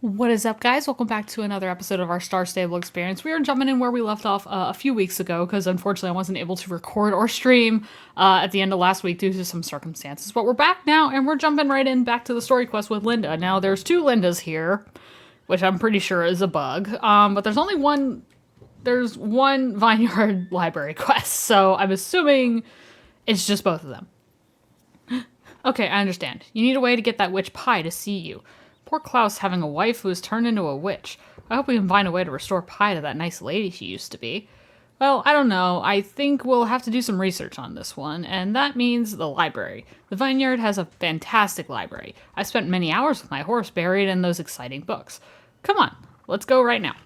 What is up, guys? Welcome back to another episode of our Star Stable experience. We are jumping in where we left off a few weeks ago because unfortunately I wasn't able to record or stream at the end of last week due to some circumstances. But we're back now and we're jumping right in back to the story quest with Linda. Now there's two Lindas here, which I'm pretty sure is a bug. But there's only one. There's one Vineyard Library quest, so I'm assuming it's just both of them. Okay, I understand. You need a way to get that witch Pie to see you. Poor Klaus having a wife who has turned into a witch. I hope we can find a way to restore Pie to that nice lady she used to be. Well, I don't know. I think we'll have to do some research on this one, and that means the library. The Vineyard has a fantastic library. I spent many hours with my horse buried in those exciting books. Come on, let's go right now.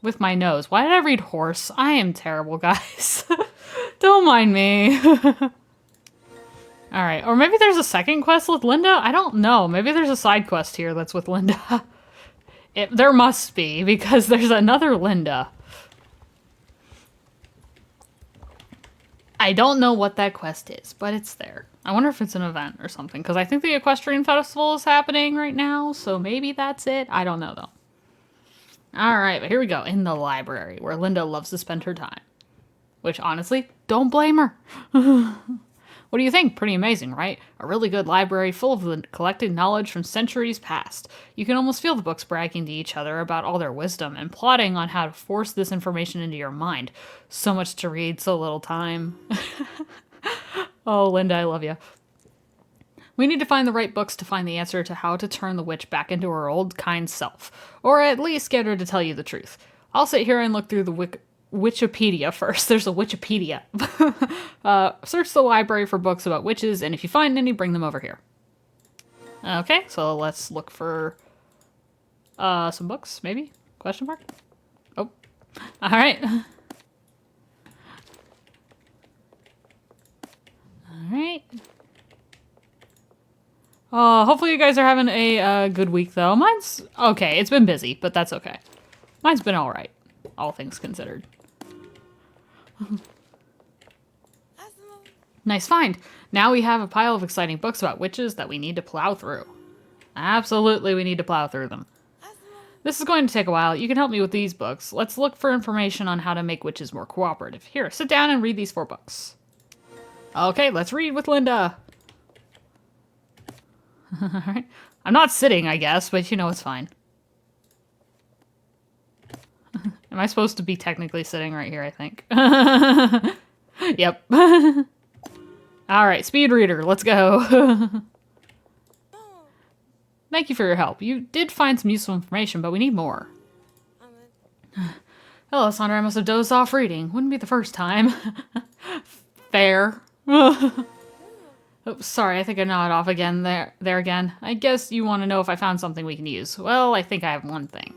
With my nose. Why did I read horse? I am terrible, guys. Don't mind me. Alright, or maybe there's a second quest with Linda? I don't know. Maybe there's a side quest here that's with Linda. There must be, because there's another Linda. I don't know what that quest is, but it's there. I wonder if it's an event or something, because I think the Equestrian Festival is happening right now, so maybe that's it. I don't know, though. Alright, but here we go, in the library, where Linda loves to spend her time. Which, honestly, don't blame her. What do you think? Pretty amazing, right? A really good library full of the collected knowledge from centuries past. You can almost feel the books bragging to each other about all their wisdom and plotting on how to force this information into your mind. So much to read, so little time. Oh, Linda, I love you. We need to find the right books to find the answer to how to turn the witch back into her old kind self. Or at least get her to tell you the truth. I'll sit here and look through the Wikipedia first. There's a Wikipedia. Search the library for books about witches, and if you find any, bring them over here. Okay, so let's look for some books, maybe? Question mark? Oh, all right. All right. Hopefully you guys are having a good week, though. Mine's okay. It's been busy, but that's okay. Mine's been all right, all things considered. Nice find. Now we have a pile of exciting books about witches that we need to plow through. Absolutely, we need to plow through them. This is going to take a while. You can help me with these books. Let's look for information on how to make witches more cooperative. Here, sit down and read these 4 books. Okay, let's read with Linda. Alright. I'm not sitting, I guess, but you know it's fine. Am I supposed to be technically sitting right here, I think? Yep. Alright, speed reader, let's go. Thank you for your help. You did find some useful information, but we need more. Hello, Sandra. I must have dozed off reading. Wouldn't be the first time. Fair. Oops, sorry, I think I nodded off again there again. I guess you want to know if I found something we can use. Well, I think I have one thing.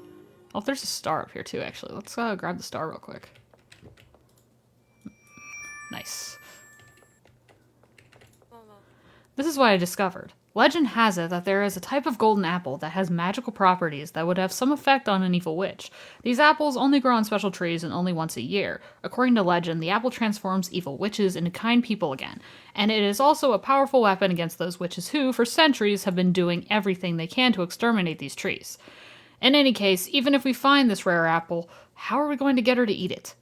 Oh, there's a star up here too, actually. Let's grab the star real quick. Nice. This is what I discovered. Legend has it that there is a type of golden apple that has magical properties that would have some effect on an evil witch. These apples only grow on special trees and only once a year. According to legend, the apple transforms evil witches into kind people again, and it is also a powerful weapon against those witches who, for centuries, have been doing everything they can to exterminate these trees. In any case, even if we find this rare apple, how are we going to get her to eat it?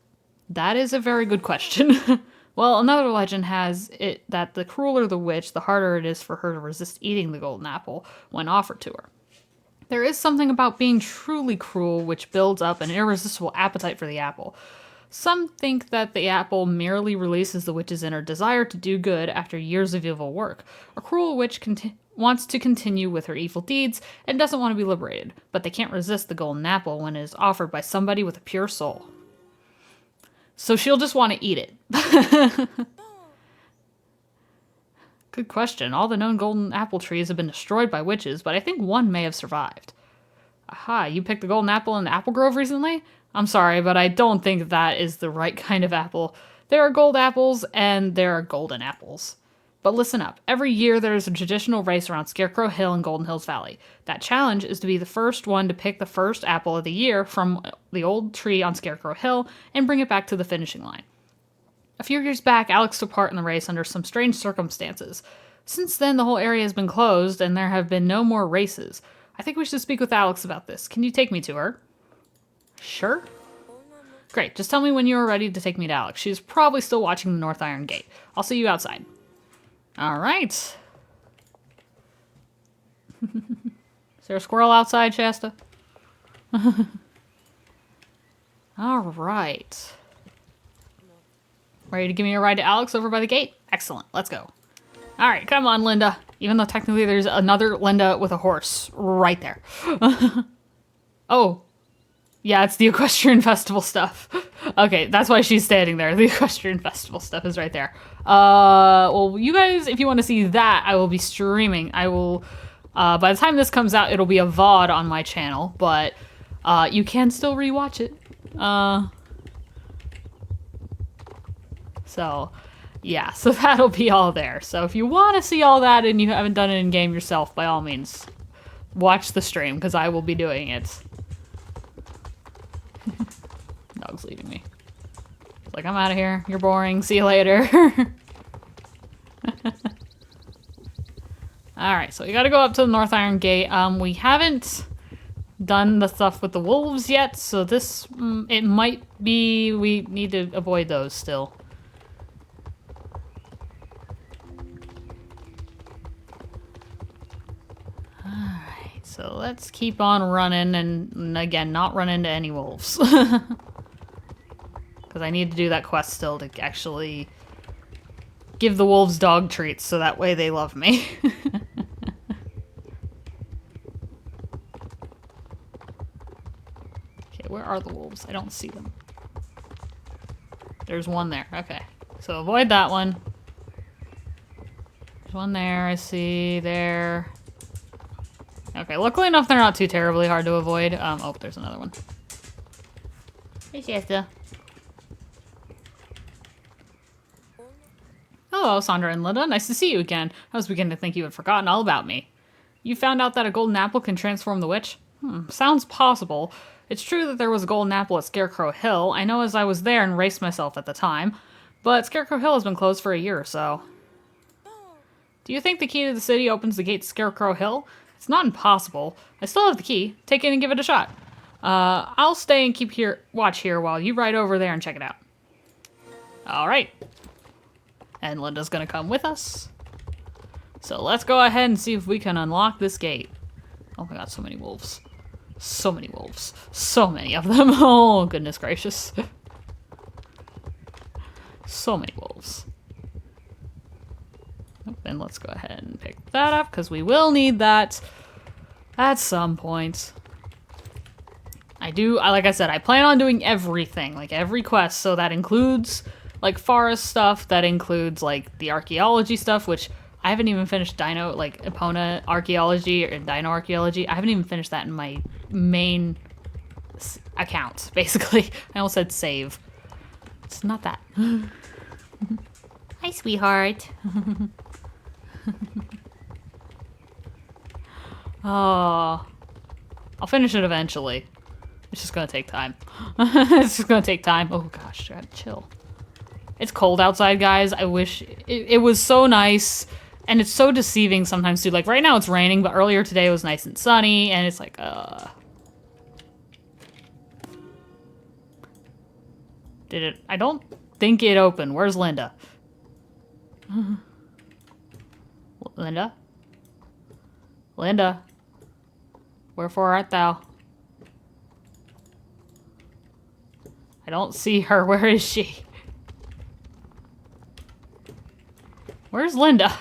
That is a very good question. Well, another legend has it that the crueler the witch, the harder it is for her to resist eating the golden apple when offered to her. There is something about being truly cruel which builds up an irresistible appetite for the apple. Some think that the apple merely releases the witch's inner desire to do good after years of evil work. A cruel witch wants to continue with her evil deeds and doesn't want to be liberated, but they can't resist the golden apple when it is offered by somebody with a pure soul. So she'll just want to eat it. Good question. All the known golden apple trees have been destroyed by witches, but I think one may have survived. Aha, you picked the golden apple in the apple grove recently? I'm sorry, but I don't think that is the right kind of apple. There are gold apples, and there are golden apples. But listen up. Every year there is a traditional race around Scarecrow Hill in Golden Hills Valley. That challenge is to be the first one to pick the first apple of the year from the old tree on Scarecrow Hill and bring it back to the finishing line. A few years back, Alex took part in the race under some strange circumstances. Since then, the whole area has been closed, and there have been no more races. I think we should speak with Alex about this. Can you take me to her? Sure. Great, just tell me when you're ready to take me to Alex. She's probably still watching the North Iron Gate. I'll see you outside. All right. Is there a squirrel outside, Shasta? All right. Ready to give me a ride to Alex over by the gate? Excellent, let's go. All right, come on, Linda. Even though technically there's another Linda with a horse right there. Oh. Yeah, it's the Equestrian Festival stuff. Okay, that's why she's standing there. The Equestrian Festival stuff is right there. Well, you guys, if you want to see that, I will be streaming. I will, by the time this comes out, it'll be a VOD on my channel, but you can still rewatch it. So, yeah, so that'll be all there. So if you want to see all that and you haven't done it in-game yourself, by all means, watch the stream, because I will be doing it. Dog's leaving me. It's like, I'm out of here. You're boring. See you later. Alright, so we gotta go up to the North Iron Gate. We haven't done the stuff with the wolves yet, so this, it might be, we need to avoid those still. Alright, so let's keep on running and again, not run into any wolves. Because I need to do that quest still to actually give the wolves dog treats so that way they love me. Okay, where are the wolves? I don't see them. There's one there. Okay, so avoid that one. There's one there, I see there. Okay, luckily enough they're not too terribly hard to avoid. Oh, there's another one. Hey, Shasta. Hello, Sandra and Linda. Nice to see you again. I was beginning to think you had forgotten all about me. You found out that a golden apple can transform the witch? Sounds possible. It's true that there was a golden apple at Scarecrow Hill. I know as I was there and raced myself at the time. But Scarecrow Hill has been closed for a year or so. Do you think the key to the city opens the gate to Scarecrow Hill? It's not impossible. I still have the key. Take it and give it a shot. I'll stay and keep watch here while you ride over there and check it out. Alright. And Linda's gonna come with us. So let's go ahead and see if we can unlock this gate. Oh my god, so many wolves. So many wolves. So many of them. Oh, goodness gracious. So many wolves. Then let's go ahead and pick that up, because we will need that at some point. Like I said, I plan on doing everything, like every quest, so that includes like forest stuff, that includes like the archaeology stuff, which I haven't even finished Epona archaeology or dino archaeology. I haven't even finished that in my main account, basically. I almost said save. It's not that. Hi, sweetheart. Oh, I'll finish it eventually. It's just gonna take time. It's just gonna take time. Oh gosh, I gotta chill. It's cold outside, guys. I wish it was so nice, and it's so deceiving sometimes too. Like right now it's raining, but earlier today it was nice and sunny, and it's like, Did it? I don't think it opened. Where's Linda? Linda? Linda? Wherefore art thou? I don't see her. Where is she? Where's Linda?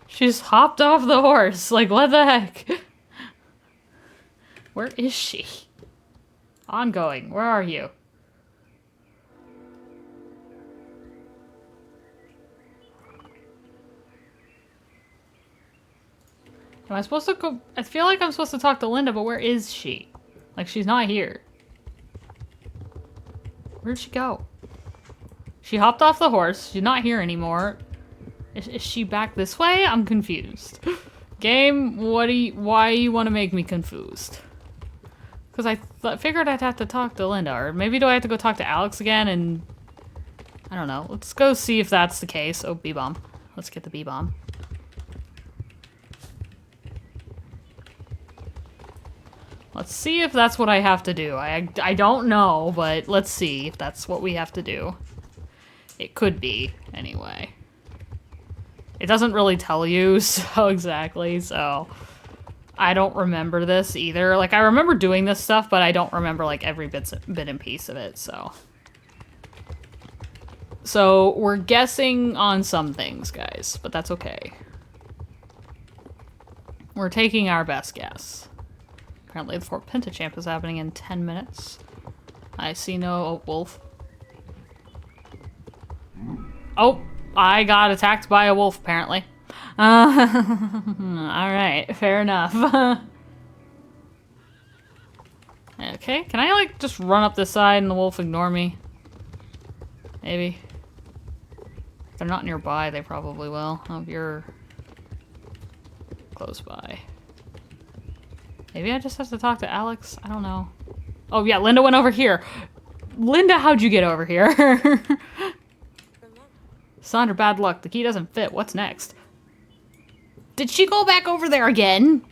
She's hopped off the horse. Like, what the heck? Where is she? Ongoing. Where are you? Am I supposed to go? I feel like I'm supposed to talk to Linda, but where is she? Like, she's not here. Where'd she go? She hopped off the horse. She's not here anymore. Is she back this way? I'm confused. Game, why you want to make me confused? Because I figured I'd have to talk to Linda, or maybe do I have to go talk to Alex again and... I don't know. Let's go see if that's the case. Oh, bee-bomb. Let's get the bee-bomb. Let's see if that's what I have to do. I don't know, but let's see if that's what we have to do. It could be, anyway. It doesn't really tell you so exactly, so... I don't remember this either. Like, I remember doing this stuff, but I don't remember, like, every bit and piece of it, so... So, we're guessing on some things, guys, but that's okay. We're taking our best guess. Apparently the Fort Pentachamp is happening in 10 minutes. I see no wolf. Oh, I got attacked by a wolf, apparently. Alright, fair enough. Okay, can I, like, just run up this side and the wolf ignore me? Maybe. If they're not nearby, they probably will. Oh, you're close by. Maybe I just have to talk to Alex? I don't know. Oh, yeah, Linda went over here. Linda, how'd you get over here? Sandra, bad luck. The key doesn't fit. What's next? Did she go back over there again?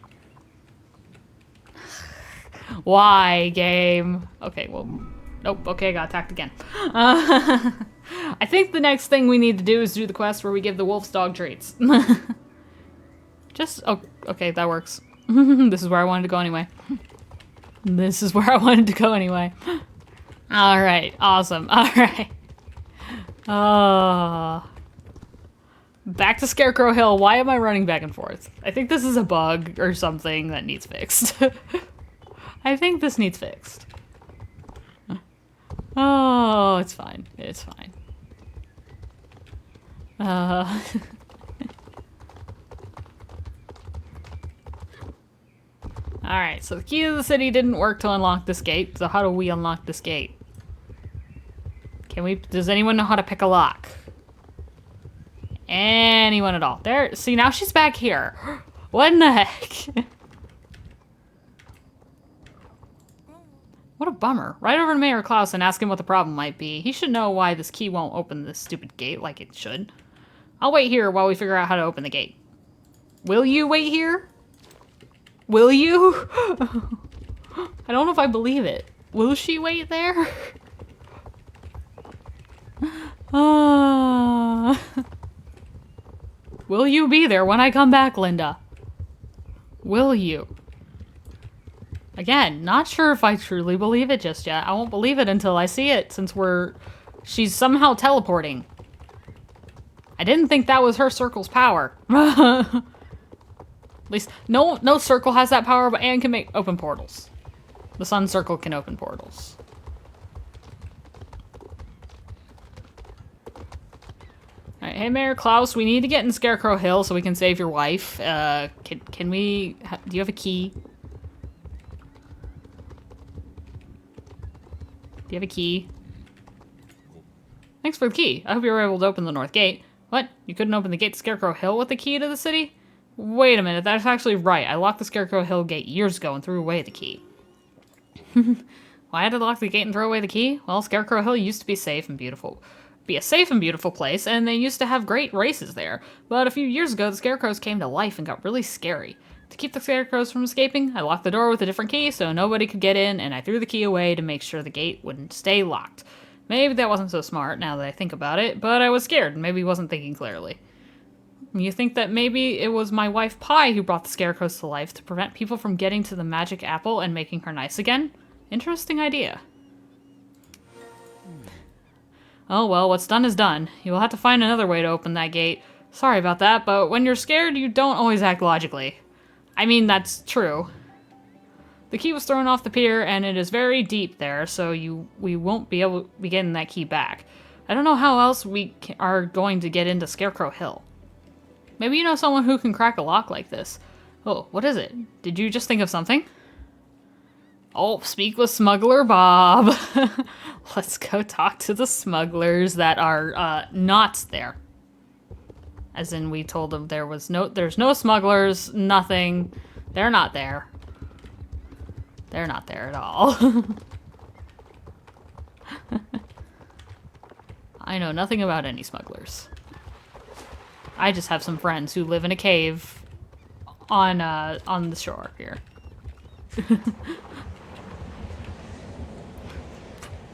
Why, game? Okay, well... Nope, okay, I got attacked again. I think the next thing we need to do is do the quest where we give the wolf's dog treats. Just... Oh, okay, that works. This is where I wanted to go anyway. This is where I wanted to go anyway. Alright, awesome. Alright. Back to Scarecrow Hill. Why am I running back and forth? I think this is a bug or something that needs fixed. I think this needs fixed. Oh, it's fine. It's fine. Alright, so the key to the city didn't work to unlock this gate, so how do we unlock this gate? Does anyone know how to pick a lock? Anyone at all? There, see, now she's back here. What in the heck? What a bummer. Right over to Mayor Klaus and ask him what the problem might be. He should know why this key won't open this stupid gate like it should. I'll wait here while we figure out how to open the gate. Will you wait here? Will you? I don't know if I believe it. Will she wait there? Will you be there when I come back, Linda? Will you? Again, not sure if I truly believe it just yet. I won't believe it until I see it, since she's somehow teleporting. I didn't think that was her circle's power. At least, no circle has that power, but Anne can open portals. The sun circle can open portals. Alright, hey Mayor Klaus, we need to get in Scarecrow Hill so we can save your wife. Can we... Do you have a key? Do you have a key? Thanks for the key. I hope you were able to open the north gate. What? You couldn't open the gate to Scarecrow Hill with the key to the city? Wait a minute, that's actually right. I locked the Scarecrow Hill gate years ago and threw away the key. Why had to lock the gate and throw away the key? Well, Scarecrow Hill used to be safe and beautiful. Be a safe and beautiful place, and they used to have great races there. But a few years ago, the Scarecrows came to life and got really scary. To keep the Scarecrows from escaping, I locked the door with a different key so nobody could get in, and I threw the key away to make sure the gate wouldn't stay locked. Maybe that wasn't so smart, now that I think about it, but I was scared and maybe wasn't thinking clearly. You think that maybe it was my wife Pie who brought the Scarecrows to life to prevent people from getting to the magic apple and making her nice again? Interesting idea. Oh well, what's done is done. You will have to find another way to open that gate. Sorry about that, but when you're scared, you don't always act logically. I mean, that's true. The key was thrown off the pier, and it is very deep there, so we won't be able to be getting that key back. I don't know how else we are going to get into Scarecrow Hill. Maybe you know someone who can crack a lock like this. Oh, what is it? Did you just think of something? Oh, speak with Smuggler Bob. Let's go talk to the smugglers that are not there. As in, we told them there's no smugglers, nothing. They're not there. They're not there at all. I know nothing about any smugglers. I just have some friends who live in a cave on the shore here.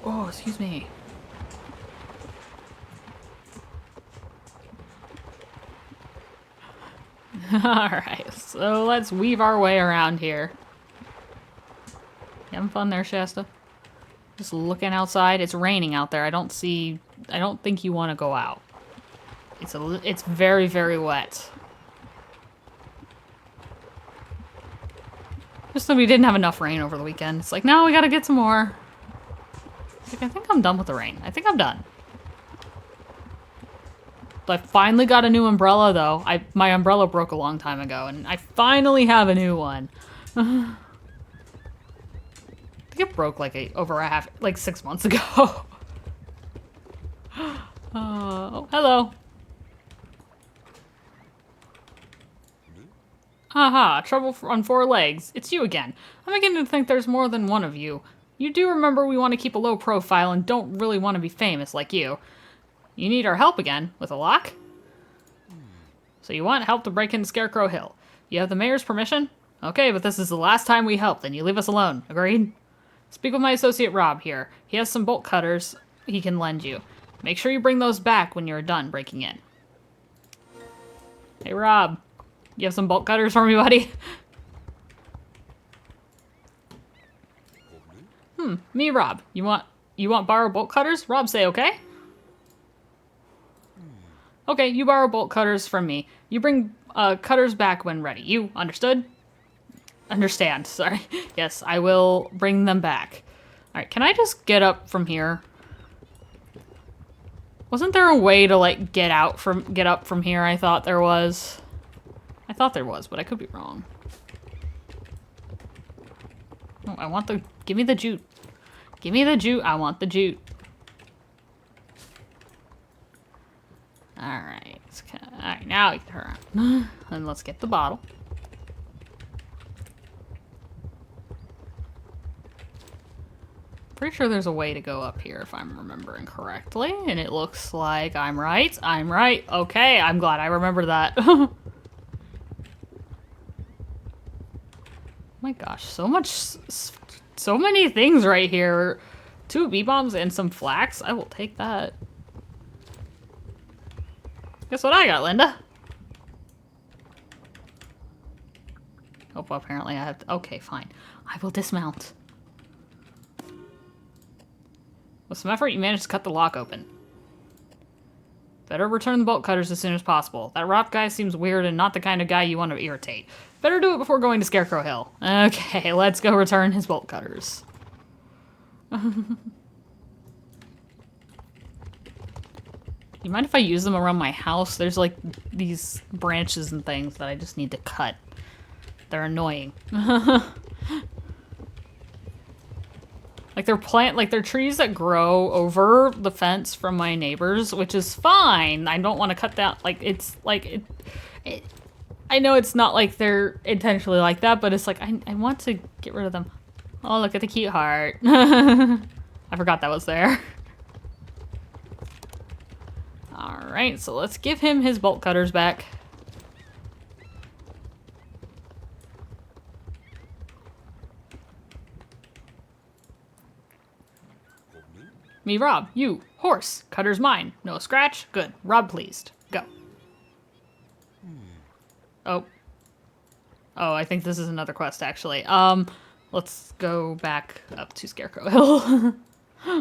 Oh, excuse me. Alright, so let's weave our way around here. You having fun there, Shasta? Just looking outside. It's raining out there. I don't think you want to go out. It's very, very wet. Just that we didn't have enough rain over the weekend. It's like, no, we gotta get some more. Like, I think I'm done with the rain. I think I'm done. I finally got a new umbrella, though. My umbrella broke a long time ago, and I finally have a new one. I think it broke like like 6 months ago. Oh, hello. Haha, trouble on 4 legs. It's you again. I'm beginning to think there's more than one of you. You do remember we want to keep a low profile and don't really want to be famous like you. You need our help again, with a lock? So you want help to break into Scarecrow Hill. You have the mayor's permission? Okay, but this is the last time we help, then you leave us alone. Agreed? Speak with my associate Rob here. He has some bolt cutters he can lend you. Make sure you bring those back when you're done breaking in. Hey, Rob. You have some bolt cutters for me, buddy? Me, Rob. You want borrow bolt cutters? Rob say okay? Okay, you borrow bolt cutters from me. You bring cutters back when ready. You understood? Understand, sorry. Yes, I will bring them back. Alright, can I just get up from here? Wasn't there a way to, like, get up from here? I thought there was. I thought there was, but I could be wrong. Oh, I want the... Give me the jute. Give me the jute. I want the jute. Alright. Alright, now we can turn around. And let's get the bottle. Pretty sure there's a way to go up here if I'm remembering correctly. And it looks like I'm right. I'm right. Okay, I'm glad I remembered that. My gosh, so many things right here. 2 bee-bombs and some flax. I will take that. Guess what I got, Linda? Oh, well, apparently I have to... Okay, fine. I will dismount. With some effort, you managed to cut the lock open. Better return the bolt cutters as soon as possible. That Rob guy seems weird and not the kind of guy you want to irritate. Better do it before going to Scarecrow Hill. Okay, let's go return his bolt cutters. You mind if I use them around my house? There's like these branches and things that I just need to cut. They're annoying. Like they're trees that grow over the fence from my neighbors, which is fine. I don't want to cut that. Like it's like it I know it's not like they're intentionally like that, but it's like I want to get rid of them. Oh, look at the cute heart. I forgot that was there. Alright, so let's give him his bolt cutters back. Me, Rob. You. Horse. Cutter's mine. No scratch. Good. Rob pleased. Go. Oh. Oh, I think this is another quest, actually. Let's go back up to Scarecrow Hill.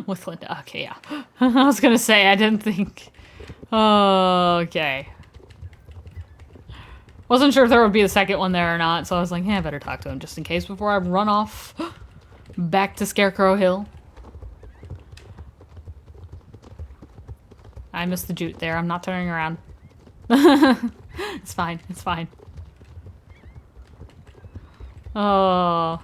With Linda. Okay, yeah. I was gonna say, I didn't think... Okay. Wasn't sure if there would be a second one there or not, so I was like, yeah, I better talk to him just in case before I run off back to Scarecrow Hill. I missed the jute there. I'm not turning around. It's fine. It's fine. Oh.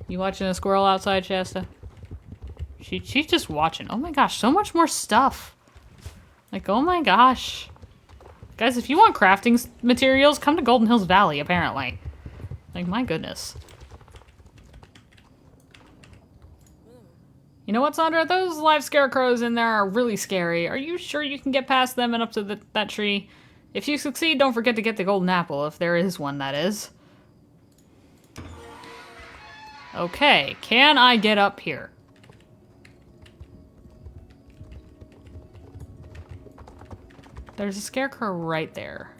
You watching a squirrel outside, Shasta? She's just watching. Oh my gosh, so much more stuff. Like, oh my gosh. Guys, if you want crafting materials, come to Golden Hills Valley, apparently. Like, my goodness. You know what, Sandra? Those live scarecrows in there are really scary. Are you sure you can get past them and up to that tree? If you succeed, don't forget to get the golden apple, if there is one, that is. Okay, can I get up here? There's a scarecrow right there.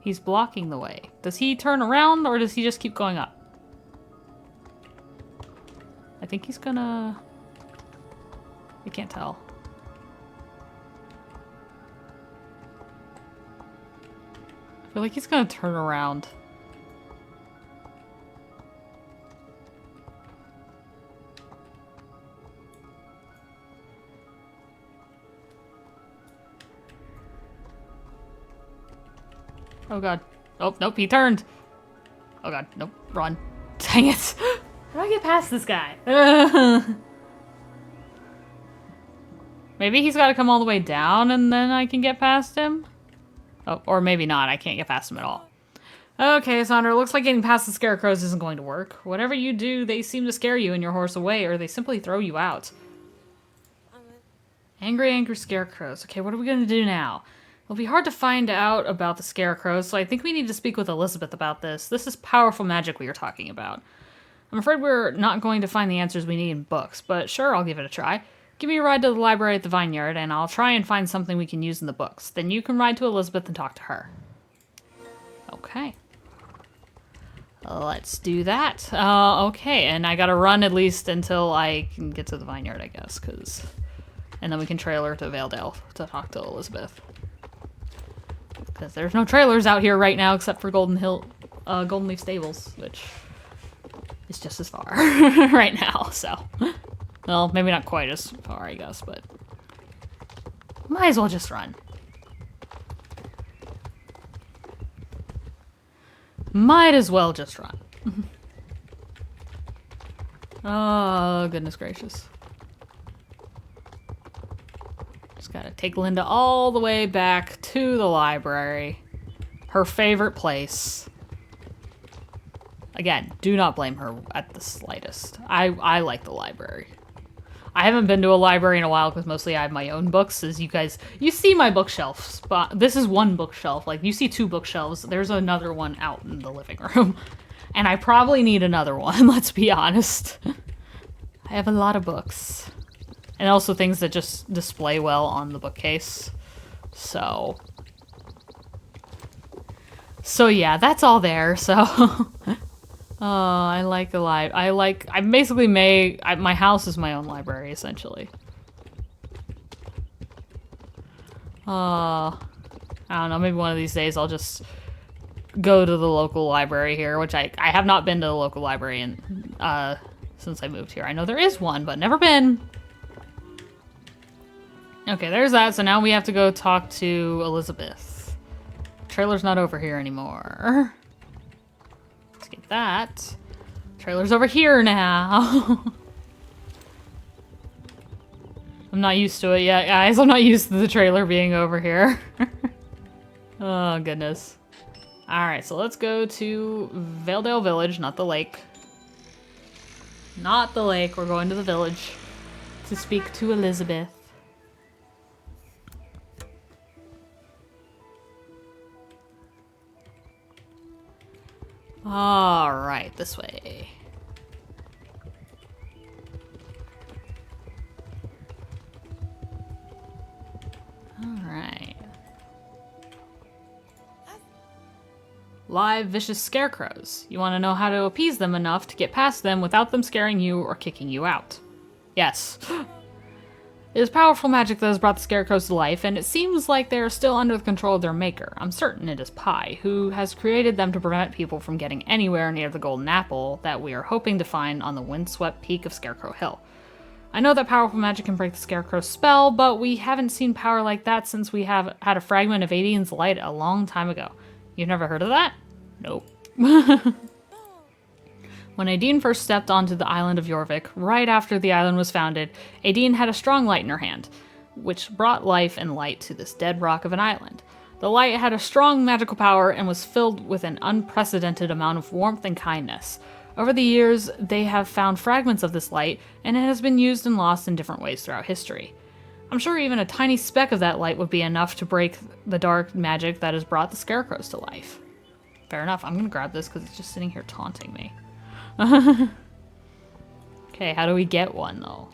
He's blocking the way. Does he turn around, or does he just keep going up? I think he's gonna... I can't tell. I feel like he's gonna turn around. Oh god. Oh, nope, he turned. Oh god, nope, run. Dang it. How do I get past this guy? Maybe he's gotta come all the way down and then I can get past him? Oh, or maybe not, I can't get past him at all. Okay, Sandra, looks like getting past the scarecrows isn't going to work. Whatever you do, they seem to scare you and your horse away, or they simply throw you out. Angry scarecrows. Okay, what are we gonna do now? It'll be hard to find out about the scarecrows, so I think we need to speak with Elizabeth about this. This is powerful magic we are talking about. I'm afraid we're not going to find the answers we need in books, but sure, I'll give it a try. Give me a ride to the library at the vineyard, and I'll try and find something we can use in the books. Then you can ride to Elizabeth and talk to her. Okay. Let's do that. Okay, and I gotta run at least until I can get to the vineyard, I guess, because... And then we can trailer to Valedale to talk to Elizabeth. Because there's no trailers out here right now except for Golden Leaf Stables, which is just as far right now, so. Well, maybe not quite as far, I guess, but might as well just run. Might as well just run. Oh, goodness gracious. Just gotta take Linda all the way back to the library. Her favorite place. Again, do not blame her at the slightest. I like the library. I haven't been to a library in a while because mostly I have my own books. As you see my bookshelves, but this is one bookshelf. Like, you see two bookshelves. There's another one out in the living room. And I probably need another one, let's be honest. I have a lot of books. And also things that just display well on the bookcase. So yeah, that's all there, so... Oh, I like the I basically my house is my own library, essentially. I don't know, maybe one of these days I'll just go to the local library here, which I have not been to the local library since I moved here. I know there is one, but never been. Okay, there's that, so now we have to go talk to Elizabeth. Trailer's not over here anymore. Let's get that. Trailer's over here now. I'm not used to it yet, guys. I'm not used to the trailer being over here. Oh, goodness. Alright, so let's go to Valedale Village, not the lake. Not the lake, we're going to the village to speak to Elizabeth. Alright, this way. Alright. Live vicious scarecrows. You want to know how to appease them enough to get past them without them scaring you or kicking you out. Yes. It is powerful magic that has brought the scarecrows to life, and it seems like they are still under the control of their maker. I'm certain it is Pi, who has created them to prevent people from getting anywhere near the golden apple that we are hoping to find on the windswept peak of Scarecrow Hill. I know that powerful magic can break the Scarecrow's spell, but we haven't seen power like that since we have had a fragment of Adine's light a long time ago. You've never heard of that? Nope. When Adine first stepped onto the island of Jorvik, right after the island was founded, Adine had a strong light in her hand, which brought life and light to this dead rock of an island. The light had a strong magical power and was filled with an unprecedented amount of warmth and kindness. Over the years, they have found fragments of this light, and it has been used and lost in different ways throughout history. I'm sure even a tiny speck of that light would be enough to break the dark magic that has brought the Scarecrows to life. Fair enough. I'm gonna grab this because it's just sitting here taunting me. Okay, how do we get one, though?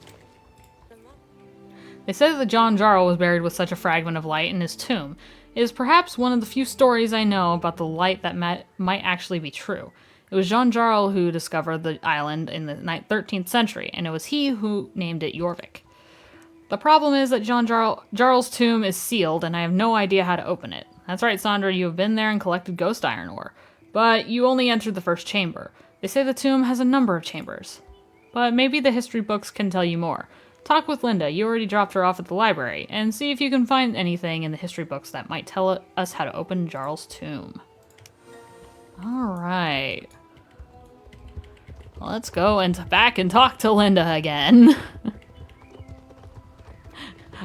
They said that John Jarl was buried with such a fragment of light in his tomb. It is perhaps one of the few stories I know about the light that might actually be true. It was John Jarl who discovered the island in the 13th century, and it was he who named it Jorvik. The problem is that John Jarl's tomb is sealed, and I have no idea how to open it. That's right, Sandra, you have been there and collected ghost iron ore. But you only entered the first chamber. They say the tomb has a number of chambers. But maybe the history books can tell you more. Talk with Linda, you already dropped her off at the library, and see if you can find anything in the history books that might tell us how to open Jarl's tomb. Alright. Well, let's go back and talk to Linda again.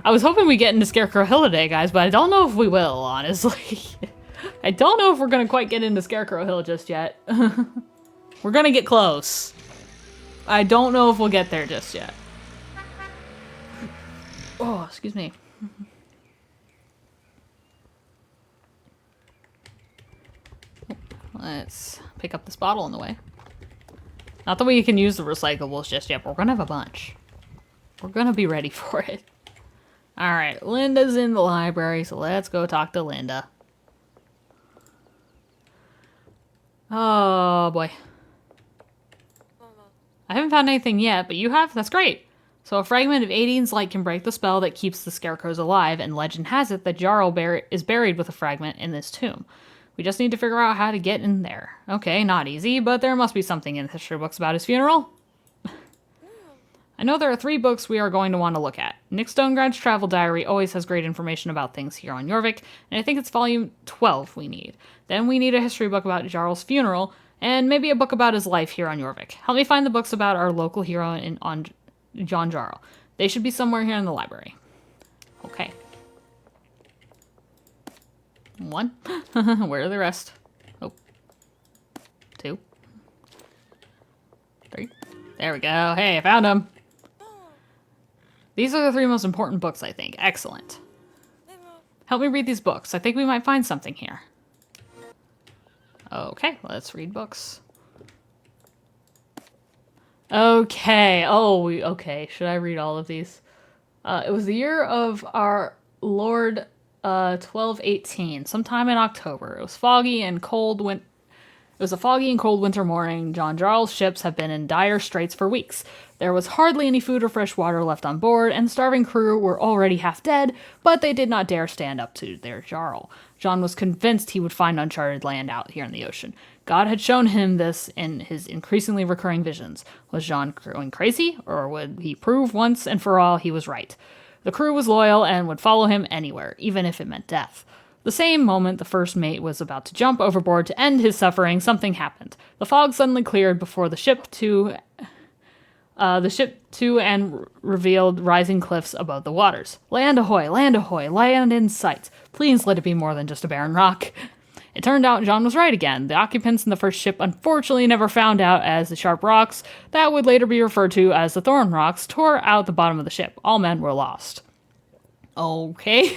I was hoping we get into Scarecrow Hill today, guys, but I don't know if we will, honestly. I don't know if we're gonna quite get into Scarecrow Hill just yet. We're gonna get close. I don't know if we'll get there just yet. Oh, excuse me. Let's pick up this bottle on the way. Not that we can use the recyclables just yet, but we're gonna have a bunch. We're gonna be ready for it. Alright, Linda's in the library, so let's go talk to Linda. Oh, boy. I haven't found anything yet, but you have? That's great. So a fragment of Adine's light can break the spell that keeps the Scarecrows alive, and legend has it that Jarl is buried with a fragment in this tomb. We just need to figure out how to get in there. Okay, not easy, but there must be something in the history books about his funeral. I know there are 3 books we are going to want to look at. Nick Stoneground's travel diary always has great information about things here on Jorvik, and I think it's volume 12 we need. Then we need a history book about Jarl's funeral, and maybe a book about his life here on Jorvik. Help me find the books about our local hero on John Jarl. They should be somewhere here in the library. Okay. 1. Where are the rest? Oh. 2. 3. There we go. Hey, I found them. These are the 3 most important books, I think. Excellent. Help me read these books. I think we might find something here. Okay, let's read books. Okay. Oh, okay. Should I read all of these? It was the year of our Lord 1218, sometime in October. It was foggy and cold. It was a foggy and cold winter morning. John Jarl's ships have been in dire straits for weeks. There was hardly any food or fresh water left on board, and the starving crew were already half dead, but they did not dare stand up to their Jarl. John was convinced he would find uncharted land out here in the ocean. God had shown him this in his increasingly recurring visions. Was John going crazy, or would he prove once and for all he was right? The crew was loyal and would follow him anywhere, even if it meant death. The same moment the first mate was about to jump overboard to end his suffering, something happened. The fog suddenly cleared before the ship to and revealed rising cliffs above the waters. Land ahoy, land in sight. Please let it be more than just a barren rock. It turned out John was right again. The occupants in the first ship unfortunately never found out as the sharp rocks, that would later be referred to as the thorn rocks, tore out the bottom of the ship. All men were lost. Okay.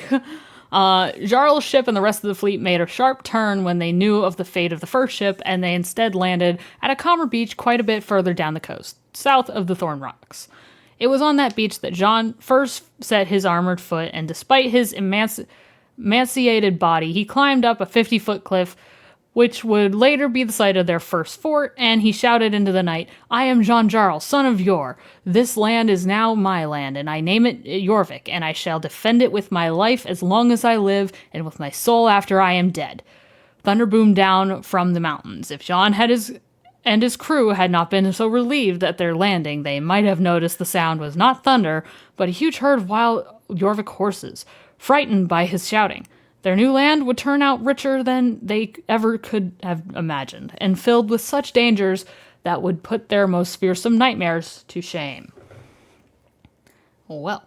Jarl's ship and the rest of the fleet made a sharp turn when they knew of the fate of the first ship, and they instead landed at a calmer beach quite a bit further down the coast, south of the Thorn Rocks. It was on that beach that John first set his armored foot, and despite his emaciated body, he climbed up a 50-foot cliff, which would later be the site of their first fort, and he shouted into the night, "I am John Jarl, son of Yor. This land is now my land, and I name it Jorvik, and I shall defend it with my life as long as I live, and with my soul after I am dead." Thunder boomed down from the mountains. If John and his crew had not been so relieved at their landing, they might have noticed the sound was not thunder, but a huge herd of wild Jorvik horses, frightened by his shouting. Their new land would turn out richer than they ever could have imagined, and filled with such dangers that would put their most fearsome nightmares to shame. Well.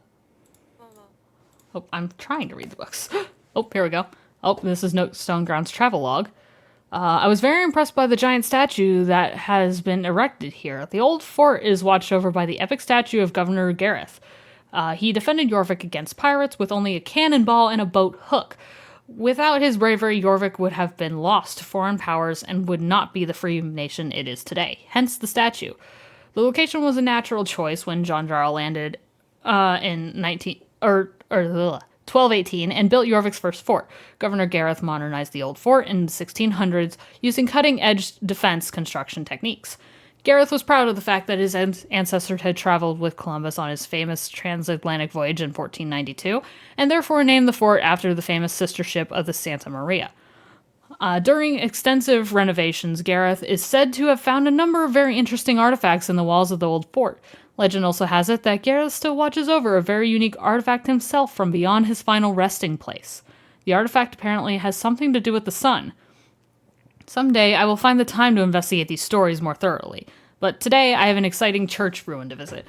Oh, I'm trying to read the books. Oh, here we go. Oh, this is Stoneground's travel log. I was very impressed by the giant statue that has been erected here. The old fort is watched over by the epic statue of Governor Gareth. He defended Jorvik against pirates with only a cannonball and a boat hook. Without his bravery, Jorvik would have been lost to foreign powers and would not be the free nation it is today, hence the statue. The location was a natural choice when Jon Jarl landed in 1218 and built Jorvik's first fort. Governor Gareth modernized the old fort in the 1600s using cutting-edge defense construction techniques. Gareth was proud of the fact that his ancestors had traveled with Columbus on his famous transatlantic voyage in 1492, and therefore named the fort after the famous sister ship of the Santa Maria. During extensive renovations, Gareth is said to have found a number of very interesting artifacts in the walls of the old fort. Legend also has it that Gareth still watches over a very unique artifact himself from beyond his final resting place. The artifact apparently has something to do with the sun. Someday I will find the time to investigate these stories more thoroughly, but today I have an exciting church ruin to visit.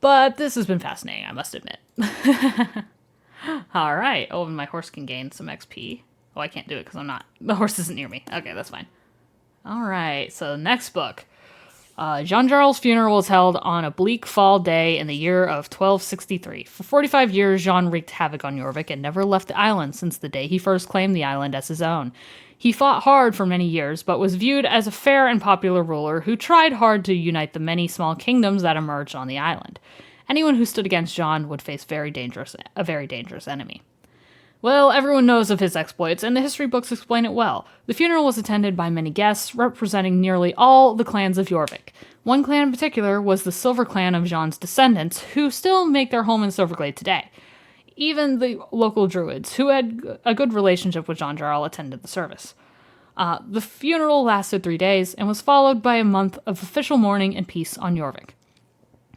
But this has been fascinating, I must admit. Alright, oh, and my horse can gain some XP. Oh, I can't do it because the horse isn't near me. Okay, that's fine. Alright, so next book. Jon Jarl's funeral was held on a bleak fall day in the year of 1263. For 45 years, Jon wreaked havoc on Jorvik and never left the island since the day he first claimed the island as his own. He fought hard for many years, but was viewed as a fair and popular ruler who tried hard to unite the many small kingdoms that emerged on the island. Anyone who stood against Jon would face a very dangerous enemy. Well, everyone knows of his exploits, and the history books explain it well. The funeral was attended by many guests, representing nearly all the clans of Jorvik. One clan in particular was the Silver Clan of Jon's descendants, who still make their home in Silverglade today. Even the local druids, who had a good relationship with Jon Jarl, attended the service. The funeral lasted 3 days, and was followed by a month of official mourning and peace on Jorvik.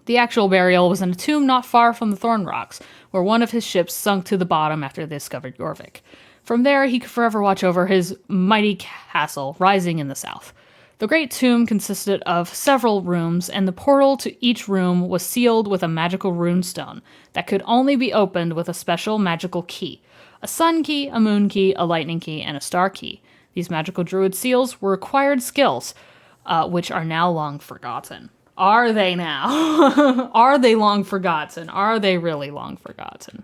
The actual burial was in a tomb not far from the Thorn Rocks, where one of his ships sunk to the bottom after they discovered Jorvik. From there, he could forever watch over his mighty castle rising in the south. The great tomb consisted of several rooms, and the portal to each room was sealed with a magical runestone that could only be opened with a special magical key. A sun key, a moon key, a lightning key, and a star key. These magical druid seals were acquired skills, which are now long forgotten. Are they now? Are they long forgotten? Are they really long forgotten?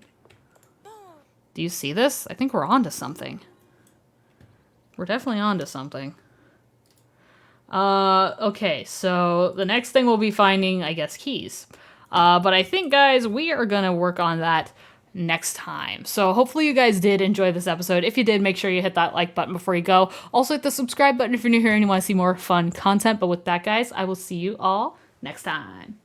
Do you see this? I think we're onto something. We're definitely onto something. Okay, so the next thing we'll be finding, I guess, keys. But I think, guys, we are gonna work on that next time. So hopefully you guys did enjoy this episode. If you did, make sure you hit that like button before you go. Also hit the subscribe button if you're new here and you want to see more fun content. But with that, guys, I will see you all next time.